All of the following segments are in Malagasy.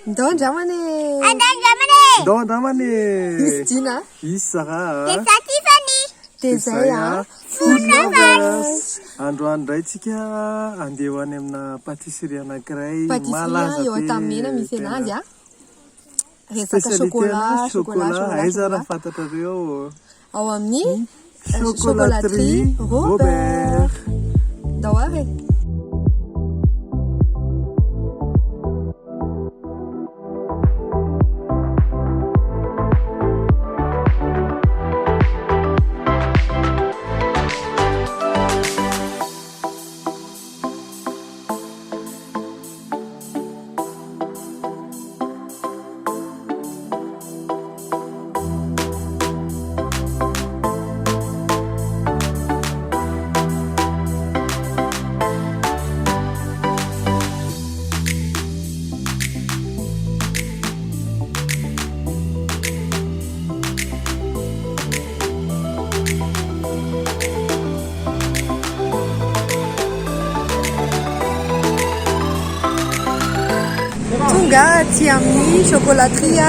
Ndao andramana e. Andramana e. Ndao andramana e. Misy Dina. Izy Sara. Dia Tiffany. Dia zay a. Food lovers. Androany indray tsika andeha ho any amina patisserie anankiray Patisserie eo Antamena misy anazy a. Resaka chocolat. Aiza raha fantatrareo. Ao amin'ny chocolaterie Robert. Ndao avy. Tonga aty amin'ny chocolaterie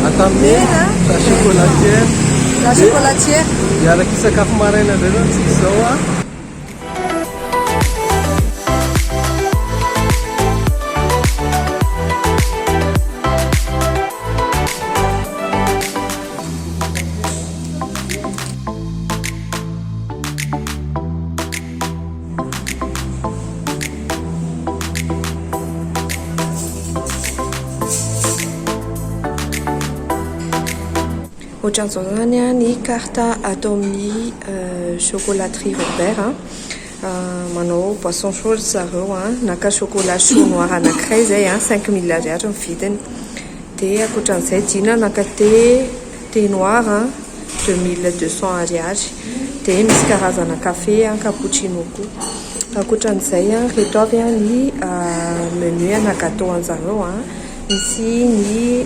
Antamena la chocolatière. La chocolatière. Miaraka sakafo maraina indray zany tsika zao a. Ohatran'izao zany a ny karta atao amin'ny chocolaterie Robert manao boisson chaude zareo naka chocolat chaud noir anankiray zay 5000 ariary ny vidiny. Dia ankoatran'izay Dina naka thé noir 2200 ariary. Dia misy karazana café cappuccino koa. Ankoatran'izay reto avy ny menu na gâteau anjareo Ici, ni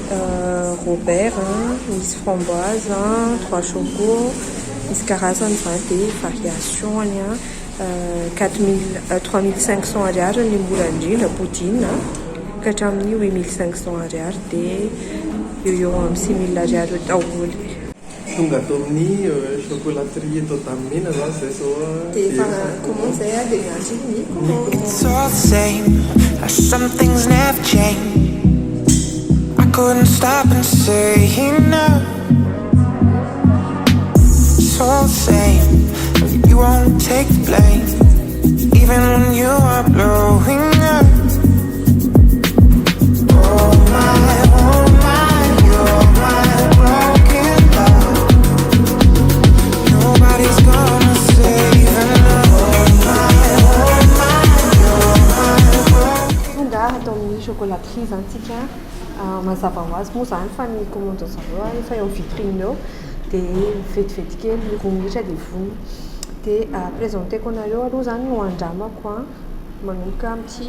Robert, Miss Framboise, 3 chocos, Miss Carazan, des variations, 3500 ariary ny moulangine, la poutine, 8500 ariary, des eo amin'ny 6000 ariary au taoly. Tonga atao amin'ny chocolaterie eto Antamena zany zay zao. Dia comment zay dia miazy ny It's all the same, some things never change. Couldn't stop and say enough. It's all the same, you won't take the blame, even when you are blowing up. Oh my, you're my broken love. Nobody's gonna save enough. Oh my, you're my broken. Tonga atao amin'ny chocolaterie zany tsika. Mazava ho azy moa zany fa ny commande zareo efa eo vitrine eo dia vetivety kely roa minitra dia vonona. Dia présenteko anareo aloha zany no andramako manomboka amin'ity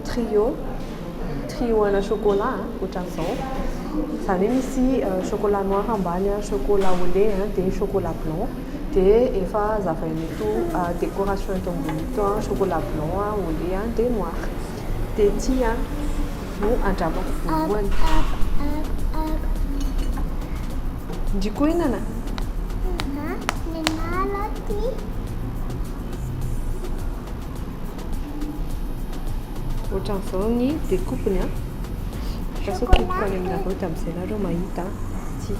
trio ana chocolat ohatran'izao. Zany hoe misy chocolat noir ambany chocolat au lait dia chocolat blanc. Dia efa zavaina eto décoration eto ambony eto chocolat blanc au lait dia noir. Dia ity no andramako voalohany. Ndiko inana? Ohatran'izao ny découpeny Faso kiko any aminareo tamin'izay nareo mahita ty.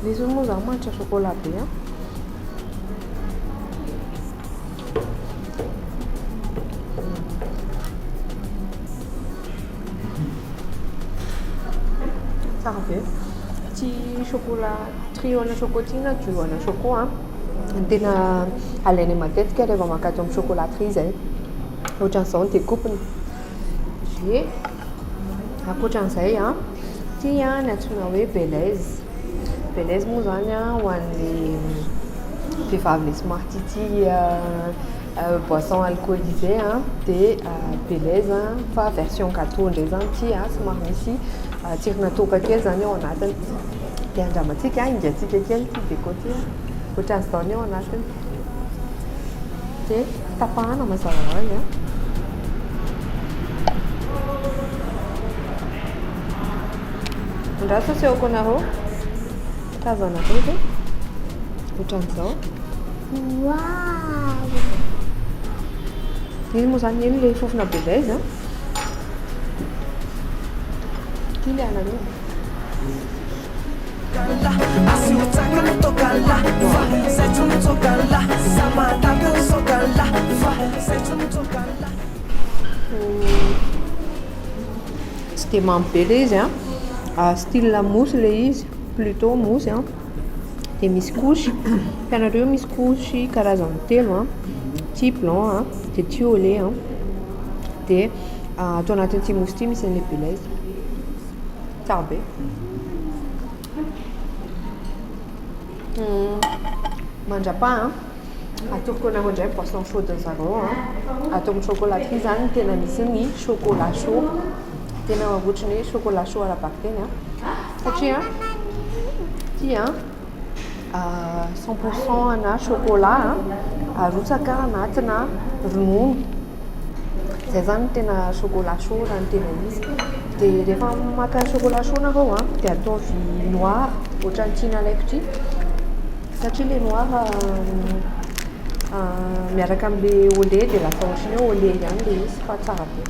Ilay zao moa zany manitra chocolat be tsara be. Ty chocolat trio ana chocotina duo ana choco tena alainy matetika rehefa makato amin'ny chocolaterie zay. Ohatran'izao ny découpeny. Dia ankoatran'izay ty ny antsoina hoe Belaise moa zany ho an'ny vehivavy le somary tia boisson alcoolisé dia Belaise fa version gâteau indray zany ty somary misy tsirona toaka kely zany ao anatiny. Dia andramantsika ingatsika kely ty déco ty ohatran'izao ny ao anatiny. dia tapahana mazava ho azy a. Andraso asehoko anareo tazanareo dia ohatran'izao. Wow! Iny moa zany eny le fofona be zay izy a. Ty le anareo. Tsy dia mamy be le izy a. Style mousse le izy, plutôt mousse a. Dia misy couche, hitanareo misy couche karazany telo a. Ty blanc a, dia ty au lait a. Dia atao anatin'ity mousse ty misy an'ilay belaise. Tsara be. Mandrapaha atoko anareo indray boisson chaude zareo a. Atao amin'ny chocolaterie zany tena misy ny chocolat chaud. Tena ohatran'ny hoe chocolat chaud arabaky teny a. Satria ty a 100% ana chocolat arotsaka anatina ronono. Zay zany tena chocolat chaud raha ny tena izy. Dia rehefa maka chocolat chaud nareo a dia ataovy noir ohatran'ity nalaiko ty. Satria le noir miaraka amin'le au lait dia lasa ohatran'ny hoe au lait ihany le izy fa tsara be.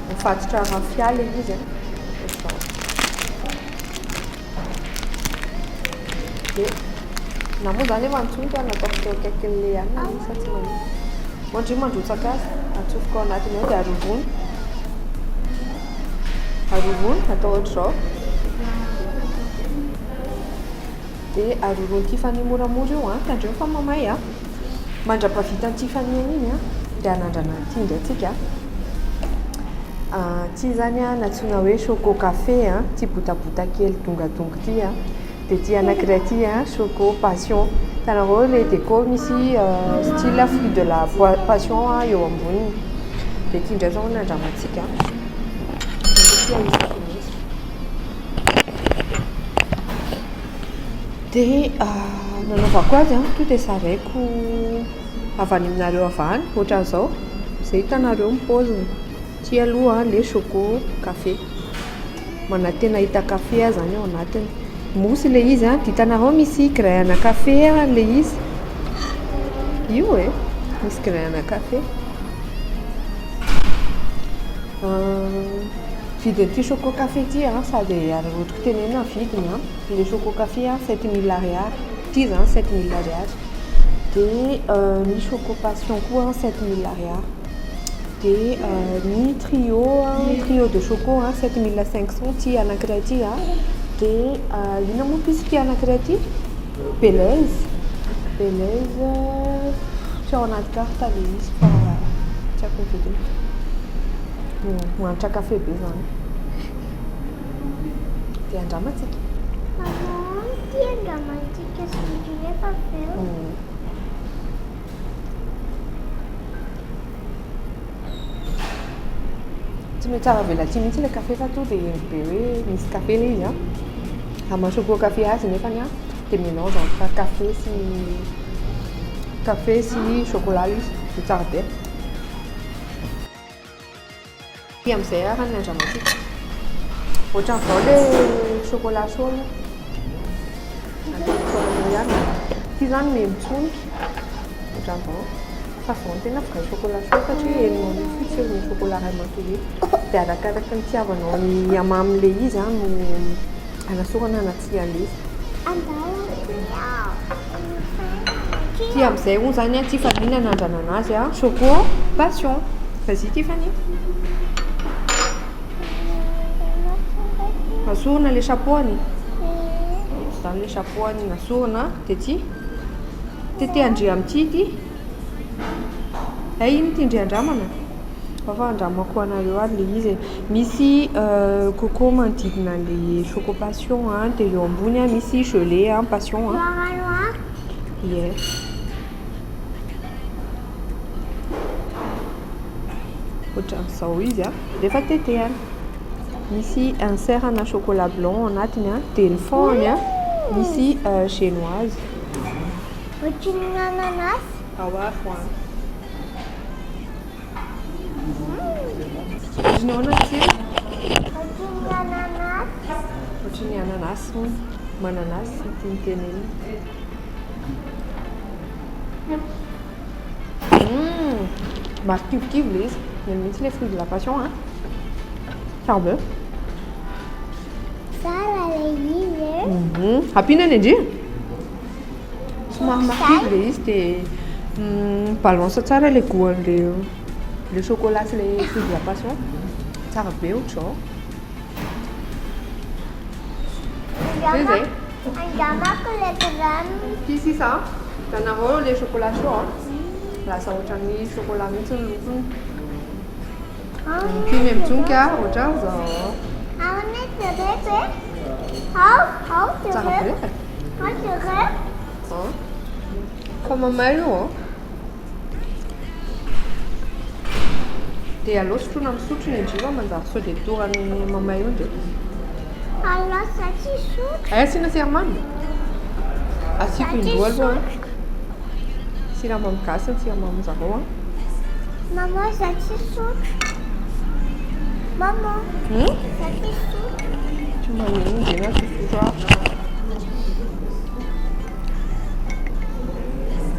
Mifatotra rafia le izy a. Dia na moa zany efa nitsonto a nataoko teo akaikin'le hanina sa tsy manino. Mandry mandrotsaka azy atsofoko ao anatiny ao dia arovony. Arovony atao ohatr'izao. Dia arovony Tiffany moramora io a, tandreo fa mamay a. Mandrapavita ny Tiffany iny a dia anandrana ty indray tsika. Ty zany a natsoina hoe choco café a, ty botabota kely dongadongo ty a. Dia ty anankiray ty a choco passion. Hitanareo le déco misy style fruit de la passion a eo amboniny. Dia ty indray zao nandramantsika. Dia nanaovako azy a to dia saraiko avy any aminareo avany ohatran'izao. Izay hitanareo ny paoziny. Ty aloha le choco café. Mana tena hita café azy zany ao anatiny. Mousse le izy a, hitanareo misy graine café le izy. Io e, misy graine café. Vidin'ity choco café ty a sady arotroko tenena vidiny a. Le choco café a 7000 ariary. Ty zany 7000 ariary. Dia ny choco passion koa 7000 ariary. Dia ny trio de choco 7500 ty anankiray ty a. Dia ina moa pisy ty anankiray ty? Belaise tsy ao anaty carte le izy fa tsy haiko ny vidiny. Manitra café be zany. Dia andramantsika. Maman, ty andramantsika sy rehefa feo. Tsy mety tsara vela ty mihitsy le café fa to dia be hoe misy café le izy a. Ama-choco café azy nefany a dia mélange entre café sy chocolat izy. Dia tsara be. Ty amin'izay ara ny andramantsika. Ohatran'izao le chocolat chaud io. Atao ihany. Ty zany memitsoniky. Ohatran'izao. Fa zao tena vrai chocolat chaud satria helinao ny fitsirony chocolat ray matory. Dia arakaraka ny tiavanao ny hamamy le izy a no anasorana anaty an'le izy. Ty amin'izay hono zany a Tiffany anandrana anazy a choco passion. Vas-y Tiffany. Asorina le chapeau-ny. Zany le chapeau-ny nasorina dia ty tetehindry amin'ity ty. Iny ty indray andramana. Fa andramako anareo ary le izy. Misy coco manodidina le choco passion a. Dia eo ambony a misy gelée a passion a. Yeah. Ohatran'izao izy a. Rehefa tetehana. Misy insert ana chocolat blanc anatiny a. Dia ny fond-ny a misy génoise. Ohatran'ny ananas. Ao foana. Izy anaty Ohatran'ny ananas. ohatran'ny ananas hono. Mananas tiany teneniny. Marikivokivy le izy. Ny mihitsy le fruit de la passion hein. Sarbe. Tsara ilay izy. Ampiana ny andria. Somary marikivy le izy dia balance tsara le goût le chocolat sy le fruit de la passion. Tsara be ohatr'izao. Zay. Angamako ilay grano. Ici ça, hitanareo le chocolat chaud lasa ohatran'ny chocolat mihitsy ny lokony. Ty memotsonika ohatran'izao. Ao ny tsiraibe. Ao Tsara tsiraibe. be. Ao tsiraibe. Fa mamay io dia aleo sotroina amin'ny sotro ny andriva manjary sao dia torany mamay io dia. Lasa tsy sotro. Asiana siramamy. Asiako indroa aloha. Siramamy gasy ny siramamy zareo Maman, za tsy sotro. Maman, za tsy sotro. Tsy manino dia na sotro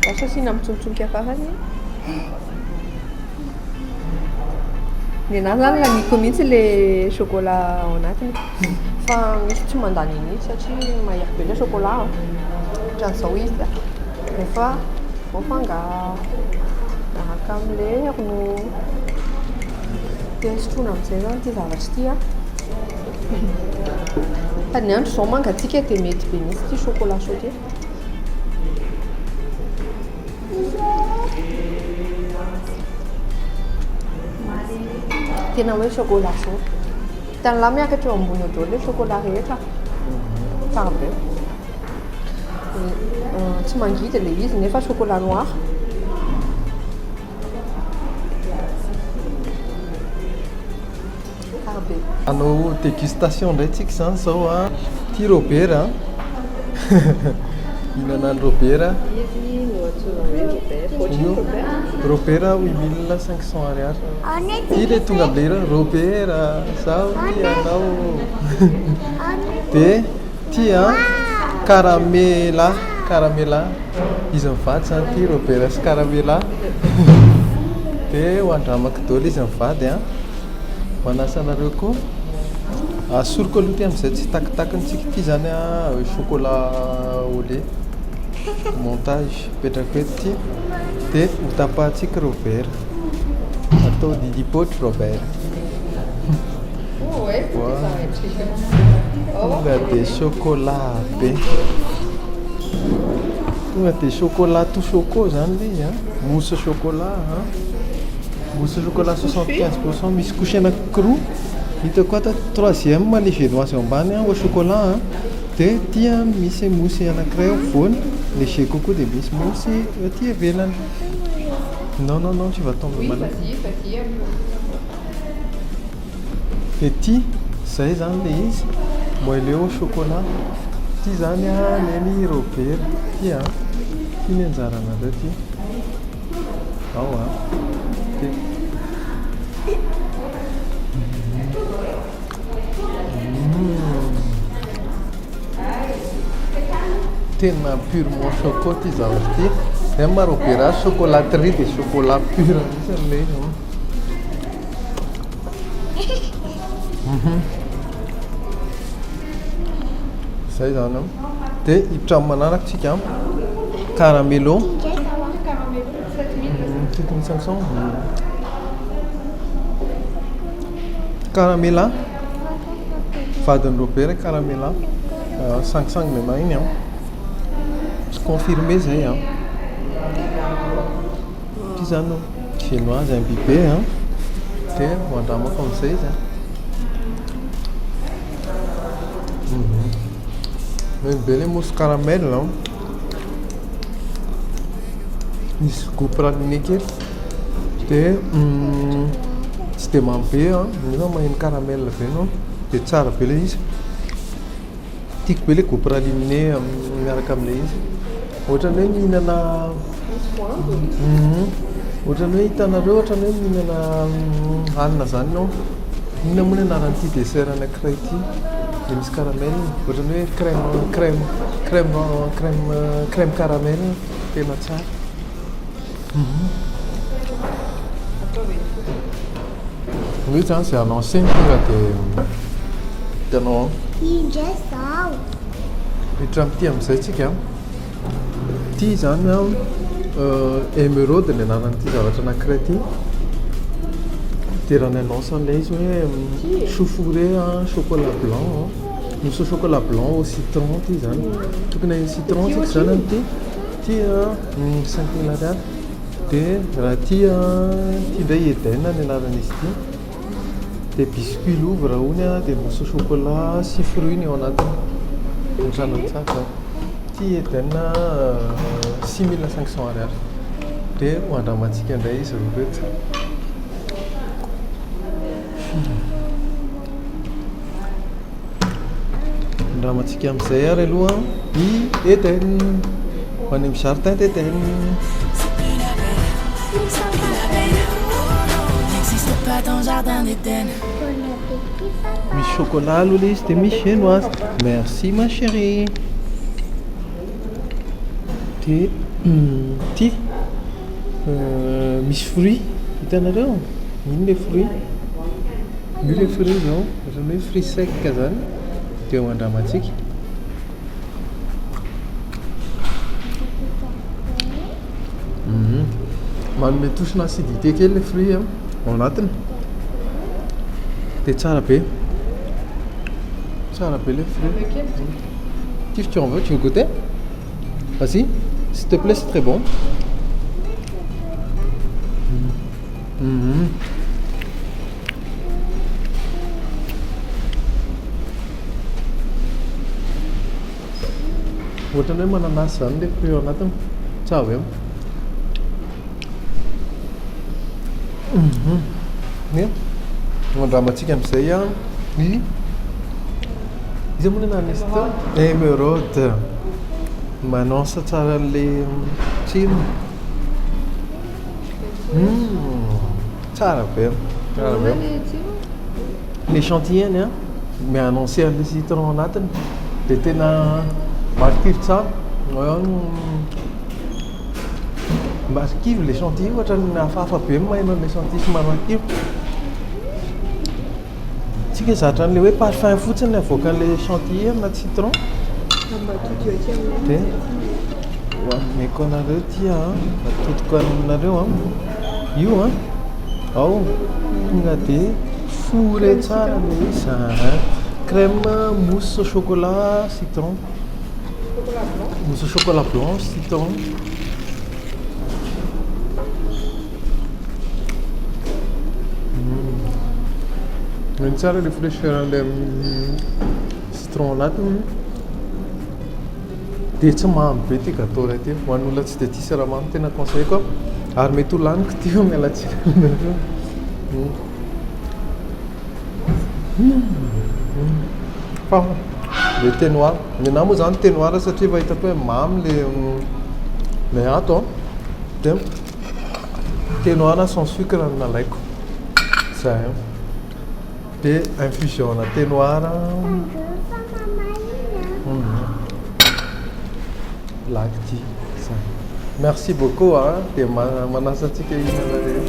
lasa asiana mitsontsonika farany. Ny anahy zany laniko mihitsy le chocolat ao anatiny. Fa misy tsy mandany iny satria mahery be le chocolat. Ohatran'izao izy da rehefa voafangaro miaraka amin'le ronono. Dia sotroina amin'izay zany ty zavatra ty Fa ny andro izao mangatsika dia mety be mihitsy ty chocolat chaud ty. Tena hoe chocolat chaud. Hitan'lahy miakatra eo ambony eo le chocolat rehetra. Tsara be. Tsy mangidy le izy nefa chocolat noir. Tsara be. Hanao dégustation indray tsika izany izao a. Ty robert Hihinana ny robert. Izy no atsoina hoe Robert. Ohatran'ny Robert. Robert 8500 ariary. Ao ny Ty le tonga am'le robert zao ianao. Dia ty karamela izy mivady zany ty robert sy karamela. Dia ho andramako daholo izy mivady manasa anareo koa asoroko aloha ty amin'izay tsy takitakintsika ty zany chocolat au lait montage petraka eto ty dia hotapahantsika robert atao didipotry robert. Tonga dia chocolat be. Tonga dia chocolat tout choco zany le izy mousse chocolat mousse chocolat 75% misy couche anankiroa. Hitako ata troisième le génoise ambany au chocolat dia ty misy mousse anankiray ao afovoany léger coco dia misy mousse aty ivelany. Non, tu vas tomber malade. Dia ty zay zany le izy moelleux au chocolat. Ty zany neny robert ty ty ny anjaranareo ty ao tena purement choco ty zavatra ty.Ema robert chocolaterie dia chocolat pur mihitsy le izy. Zay zany dia hiditra amin'ny manaraka tsika caramelo 7500 caramela vadiny robert caramela 500 mema iny confirmé zay ty zany génoise imbibé dia ho andramako amin'izay izy be le mousse caramel misy goût praliné kely dia tsy dia mamy be nefa maheno caramel be anao dia tsara be le izy. Tiako be le goût praliné miaraka amin'ilay izy ohatrany hoe mihinana ohatrany hoe hitanareo ohatrany hoe mihinana hanina zany ianao inona moa ny anaran'ity dessert anankiray ity dia misy caramel ohatrany hoe crème caramel tena tsara. Hoe zany zay anao seny tonga dia hitanao Injeção. hiditra amin'ity amin'izay tsika ity zany émeraude ny anaran'ity zavatra anankiray ity dia raha ny annonce an'ilay izy hoe chou fourré chocolat blanc mousse au chocolat blanc au citron ity zany tokony citron tsika zany am'ity ty 5 000 ariary dia raha ty indray Eden ny anaran'izy ity dia biscuit louvre hony dia mousse au chocolat sy fruit ny ao anatiny ohatranany tsara ty Eden 6500 ariary dia hoandramantsika indray izy roreto. Andramantsika amin'izay ary aloha i Eden ho any amin'ny jardin d'Eden. Misy chocolat aloha ilay izy dia misy génoise. Merci ma chérie. Dia ty misy fruit hitanareo ino le fruit io le fruit zao ohatrany hoe fruit sec zany dia ho andramantsika. Manome tosina acidité kely le fruit ao anatiny dia tsara be le fruit. Qu'est-ce que tu en veux? Tu veux goûter? Vas-y, s'il te plaît, c'est très bon. Ohatrany hoe mananasy zany le fruit ao anatiny tsara be. Andramantsika amin'izay izy moa ny anan'izy teo émeraude manonsa tsara an'le tsirony. Tsara be l'échantillon mi-annoncé an'le citron anatiny dia tena marikivy tsara. Marikivy l'échantillon ohatrany hafahafa be maina l'échantillon sy marikivy. Tsika zatra an'le hoe parfum fotsiny avoaka an'le chantilly na citron dia ameko anareo ty atotoko aminareo io ao tonga dia fourré tsara le izy crème mousse au chocolat citron mousse au chocolat blanc citron. Meny tsara le fraîcheur an'le citron anatiny dia tsy mamy be ty gâteau ray ty ho an'ny olona tsy dia tia siramamy tena conseilleko ary mety ho laniko ty eo mialatsika aminareo. Fa le thé noir nenahy moa zany thé noir satria efa hitako hoe mamy le ato dia thé noir sans sucre no nalaiko zay dia infusion na thé noir black tea. Merci beaucoup dia manasa antsika ihinanareo.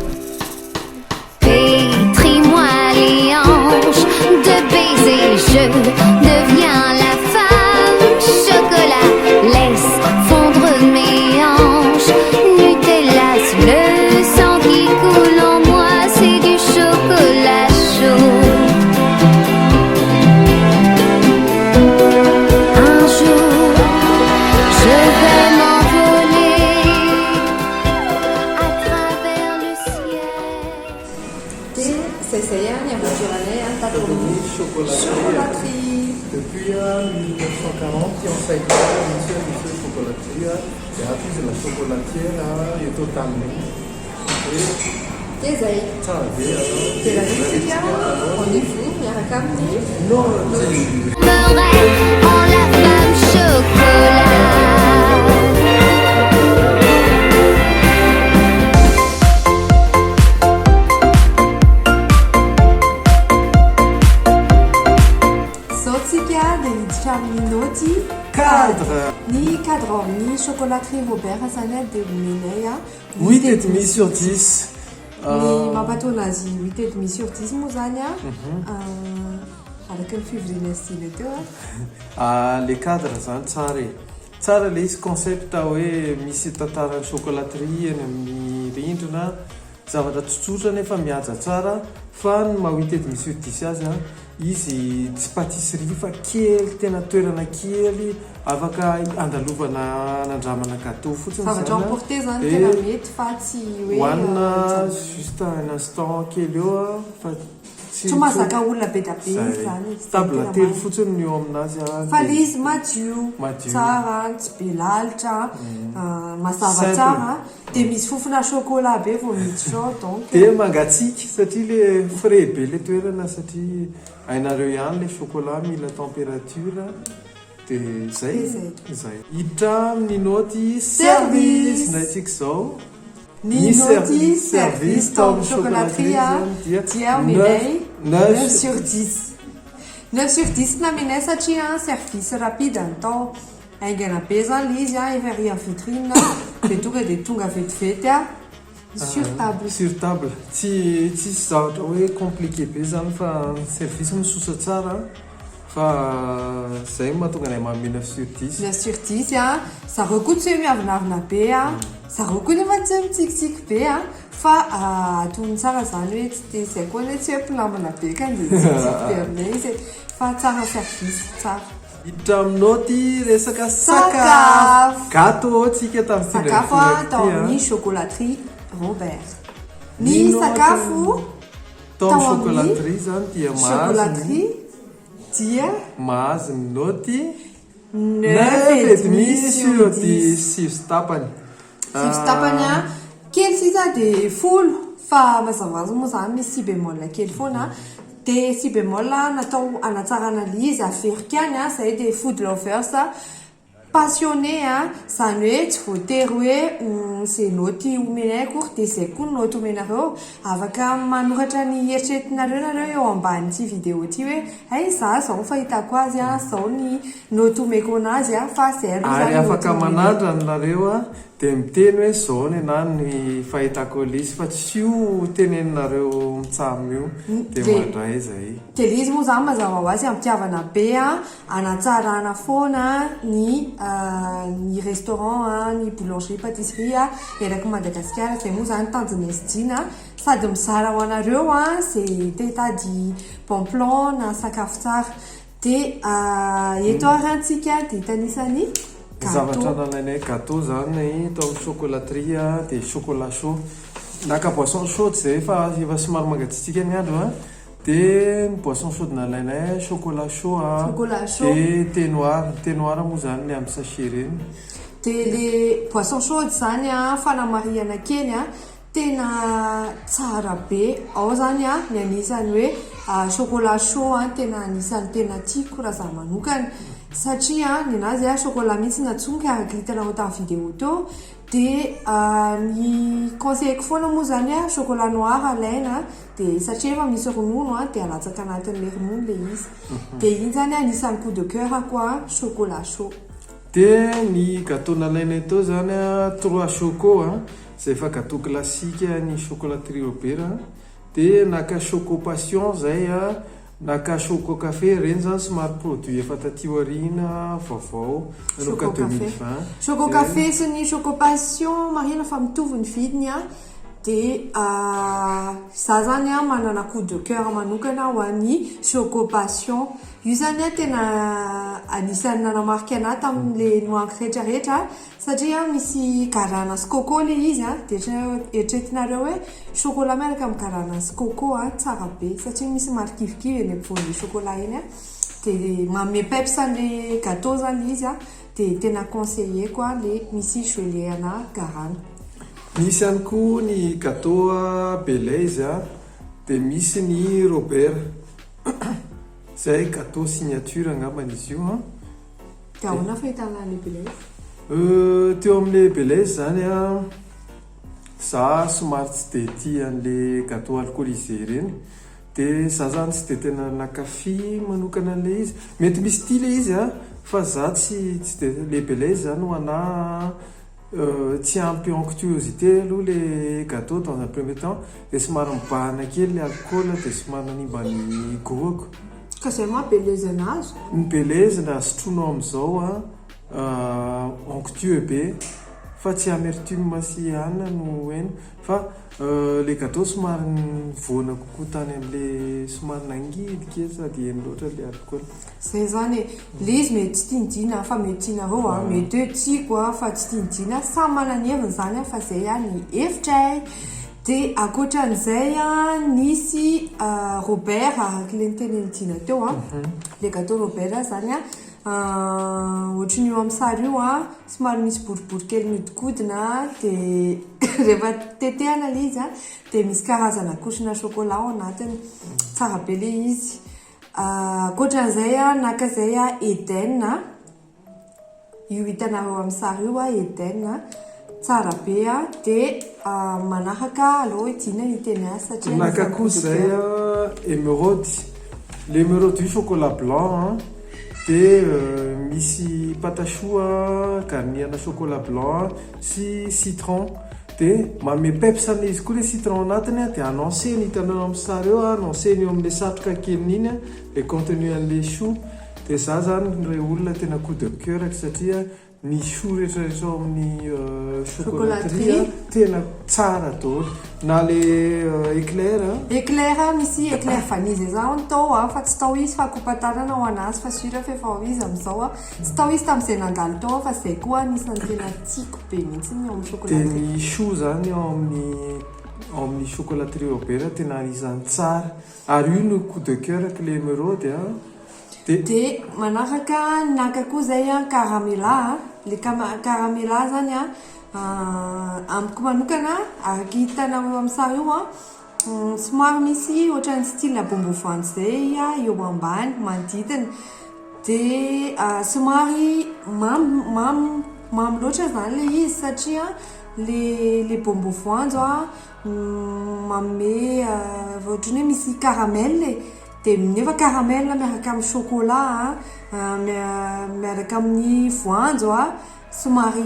Pétris-moi les hanches de baiser, je deviens la femme. Chocolat, laisse fondre mes hanches. Nutella, le sang qui coule en moi, c'est du chocolat chaud. Un jour, je vais m'envoler à travers le ciel. Sei anni a Maggiorane a chocolaterie. Depuis 1940 qui ont fait monsieur chocolatier et après c'est la chocolatière et tout amené. Sei. Tsara be Tena tsika rendez-vous miaraka amin'ny non En la femme chocolat. chocolaterie Robert zany a dia menay a 8,5 sur 10. ny mampatona azy 8,5 sur 10 moa zany a araka ny fivoriana style teo le cadre zany tsara e tsara le izy concept hoe misy tantarany chocolaterie eny amin'ny rindrina zavatra tsotsotra nefa mihaja tsara fa ny maha 8,5 sur 10 azy a izy tsy patisserie fa kely tena toerana kely afaka andalovana anandramana gâteau fotsiny zavatra emporté zany tena mety fa tsy hoe hoanina juste un instant kely eo a fa tsy mahazaka olona be da be izy zany table telo fotsiny eo aminazy fa le izy madio tsara tsy be lalitra mazava tsara dia misy fofona chocolat be vao miditra donc dia mangatsiaka satria le frais be le toerana satria hainareo ihany le chocolat mila température dia zay hiditra amin'ny noty service ndraitsika izao ny noty service tao amin'ny chocolaterie dia menay 9 sur 10 9 sur 10 na menay satria service rapide atao aingana be zany le izy efa ry en vitrine dia tonga vetivety sur table tsy zavatra hoe compliqué be zany fa service misosa tsara fa zay mahatonga anay manome 9 sur 10 9 sur 10 zareo koa tsy hoe miavinavina be zareo koa nefa tsy hoe mitsikitsiky be fa atony tsara zany hoe tsy te zay koa ne tsy hoe mpilambana be ka dia tsikitsiky be aminay izy fa tsara service tsara hiditra amin'noty resaka sakafo gâteau tsika sakafo tao amin'ny chocolaterie Robert ny sakafo tao amin'ny chocolaterie zany dia chocolaterie dia mahazo ny noty 9,5 sur 10 sivy tapany kely sisa dia folo fa mazava azy moa zany misy si bémol kely foana dia si bémol natao anatsarana le izy aferika any zay dia food lovers passionné zany hoe tsy voatery hoe zay noty omenay akory dia zay koa ny noty omenareo afaka manoratra ny eritreretinareo nareo eo amban'ity vidéo ity hoe ay za zao fahitako azy zao ny noty omeko anazy fa zay ary afaka manandra nareo dia miteny hoe zao ny ana ny fahitako le izy fa tsy io teneninareo mitsamo io dia mandray zay dia le izy moa zany mazava ho azy ampitiavana be anatsarana foana ny restaurant ny boulangerie pâtisserie eraky Madagasikara zay moa zany tanjona esdina sady mizara ho anareo zay tetady bon plan na sakafo tsara dia eto arantsika dia hitanisany zavatra nalainay gâteau zany tao amin'ny chocolaterie dia chocolat chaud naka boisson chaude zay efa somary mangatsitsika ny andro dia ny boisson chaude nalainay chocolat chaud dia thé noir moa zany le amin'ny sachet reny dia le boisson chaude zany fanamariana kely tena tsara be ao zany ny anisany hoe chocolat chaud tena anisany tena tiako raha za manokana satria ny anazy chocolat mihitsy natsonga araka hitanao tamin'ny vidéo teo dia ny conseilleko foana moa zany chocolat noir alaina dia satria efa misy ronono dia alatsaka anatin'le ronono le izy dia iny zany anisany coup de cœur koa chocolat chaud dia ny gâteau nalainay teo zany 3 choco zay efa gâteau classique ny chocolaterie Robert dia naka choco passion zay naka choco café reny zany somary produit efa tatio arina vaovao nanoka 2020 choco café sy ny choco passion marina fa mitovy ny vidiny dia za zany manana coup de cœur manokana ho an'ny choco passion io zany tena anisany nanamarika anahy tamin'le nohangy rehetrarehetra satria misy garana sy coco le izy dia eritreretinareo hoe chocolat miaraka amin'ny garana sy coco tsara be satria misy marikivikivy eny ampovoan'le chocolat eny dia manome peps an'le gâteau zany izy dia tena conseiller koa le misy gelé ana garana misy ihany koa ny gâteau Belaise dia misy ny Robert zay gâteau signature angambany izy io dia ahoana fahitana le Belaise teo amin'le Belaise zany za somary tsy dia tia an'le gâteau alcoolisé reny dia za zany tsy dia tena nakafy manokana an'le izy mety misy tia le izy fa za tsy dia le Belaise zany ho ana tsy ampy onctuosité aloha le gâteau dans un premier temps dia somary mibahana kely le alcool dia somary nanimba ny goako ka zay mampelezana azy ny belezina sotroinao amin'izao onctueux be fa tsy amertume sy anina no eny fa le gâteau somary voana kokoa tany amin'le somary nangidy kely sady eny loatra le alcool zay zany le izy mety tsy tianydina fa mety tianareo mety hoe tiako fa tsy tianydina samy manana heviny zany fa zay ny hevitray dia akoatran'izay nisy Robert arak'ile nyteneny tiana teo le gâteau Robert zany ohatran'io amin'ny sary io somary misy boribory kely miodikodina dia rehefa tetehana le izy dia misy karazana kosina chocolat ao anatiny tsara be le izy akoatran'izay naka zay Eden io hitanareo amin'ny sary io Eden tsara be dia manaraka aloha tiana ny teny azy satria naka koa zay émeraude le émeraude io chocolat blanc dia misy patachoux garniana chocolat blanc sy citron dia manome pepsana izy koa le citron anatiny dia ananceny hitanao amin'ny sary eo ananceny eo amin'le satroka keliny iny le contenu an'le chou dia za zany re olona tena coup de cœur satria ny chou rehetrarehetra ao amin'ny chocolaterie tena tsara daholo na le éclair misy éclair vanille zay zao tao fa tsy tao izy fa kopatanana ao anazy fa sura fa efa ao izy amin'izao tsy tao izy tamin'izay nandalo tao fa zay koa anisany tena tiako be mihitsy ny ao amin'ny chocolaterie dia ny chou zany ao amin'ny chocolaterie Robert tena anisan'ny tsara ary io no coup de cœur que le émeraude dia manaraka naka koa zay caramela le caramela zany amiko manokana araky hitanao eo amin'ny sary io somary misy ohatran'ny style bombo voanjo zay eo ambany manodidina dia somary mamy loatra zany le izy satria le bombo voanjo manome ohatrany hoe misy caramel dia nefa caramel miaraka amin'ny chocolat miaraka amin'ny voanjo somary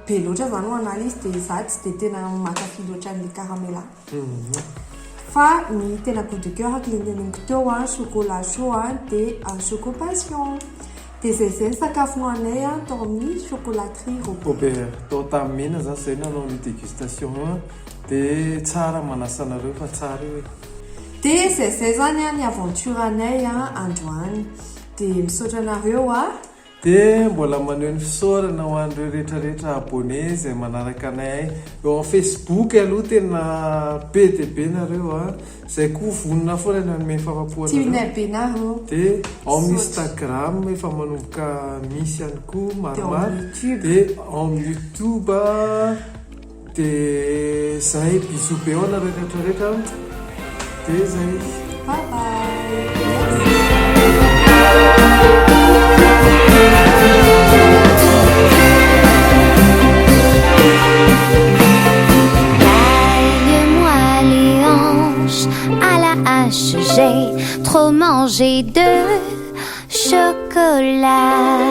be loatra zany ho anazy izy dia za tsy dia tena makafy loatra an'le caramela fa ny tena coup de cœur le neneniko teo chocolat chaud dia chocopassion dia zay ny sakafonao anay tao amin'ny chocolaterie Robert tao tamin'ny mena zany zay nanao ny dégustation dia tsara manasanareo fa tsara io dia zay zany ny aventure anay androany dia misaotra anareo dia mbola maneho ny fisaorana ho an'ireo rehetrarehetra abonné zay manaraka anay eo amin'ny Facebook aloha tena be dia be nareo zay koa vonona foana ny anome fahafapoanareo dia ao amin'ny Instagram efa manomboka misy ihany koa maromaro dia amin'ny YouTube dia zay bisou be ao nareo rehetrarehetra dia zay bye bye J'ai trop mangé de chocolat.